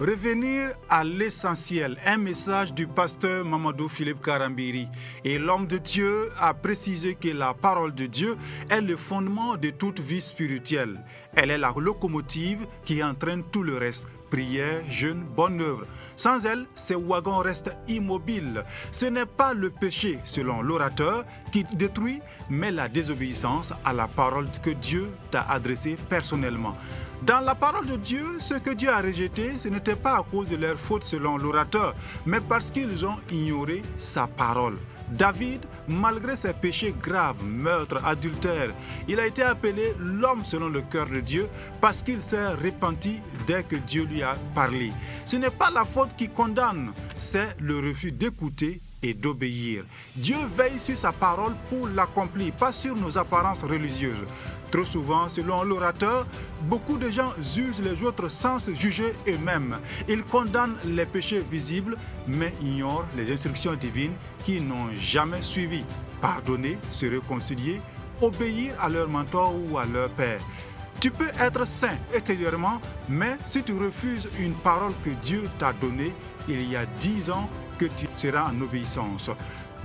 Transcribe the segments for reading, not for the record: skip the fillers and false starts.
Revenir à l'essentiel, un message du pasteur Mamadou Philippe Karambiri. Et l'homme de Dieu a précisé que la parole de Dieu est le fondement de toute vie spirituelle. Elle est la locomotive qui entraîne tout le reste. Prière, jeûne, bonne œuvre. Sans elle, ces wagons restent immobiles. Ce n'est pas le péché, selon l'orateur, qui détruit, mais la désobéissance à la parole que Dieu t'a adressée personnellement. Dans la parole de Dieu, ce que Dieu a rejeté, ce n'était pas à cause de leur faute selon l'orateur, mais parce qu'ils ont ignoré sa parole. David, malgré ses péchés graves, meurtre, adultère, il a été appelé l'homme selon le cœur de Dieu parce qu'il s'est repenti dès que Dieu lui a parlé. Ce n'est pas la faute qui condamne, c'est le refus d'écouter et d'obéir. Dieu veille sur sa parole pour l'accomplir, pas sur nos apparences religieuses. Trop souvent, selon l'orateur, beaucoup de gens jugent les autres sans se juger eux-mêmes. Ils condamnent les péchés visibles, mais ignorent les instructions divines qu'ils n'ont jamais suivies. Pardonner, se réconcilier, obéir à leur mentor ou à leur père. Tu peux être saint extérieurement, mais si tu refuses une parole que Dieu t'a donnée il y a 10 ans, que tu seras en obéissance.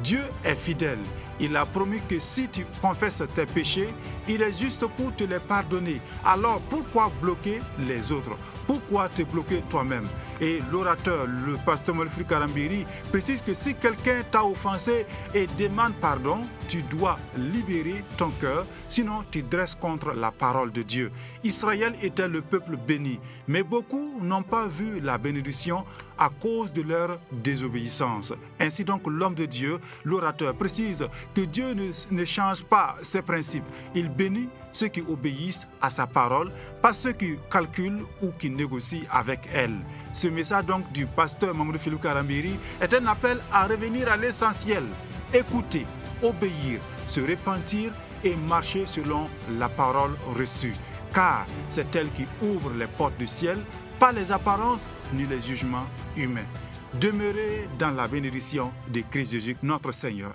Dieu est fidèle. Il a promis que si tu confesses tes péchés, il est juste pour te les pardonner. Alors pourquoi bloquer les autres? Pourquoi te bloquer toi-même? Et l'orateur, le pasteur Mamadou Karambiri, précise que si quelqu'un t'a offensé et demande pardon, tu dois libérer ton cœur, sinon tu dresses contre la parole de Dieu. Israël était le peuple béni, mais beaucoup n'ont pas vu la bénédiction à cause de leur désobéissance. Ainsi donc, l'homme de Dieu, l'orateur, précise que Dieu ne change pas ses principes. Il bénit ceux qui obéissent à sa parole, pas ceux qui calculent ou qui négocient avec elle. Ce message donc du pasteur Mamadou Philippe Karambiri est un appel à revenir à l'essentiel, écouter, obéir, se repentir et marcher selon la parole reçue. Car c'est elle qui ouvre les portes du ciel, pas les apparences ni les jugements humains. Demeurez dans la bénédiction de Christ Jésus, notre Seigneur.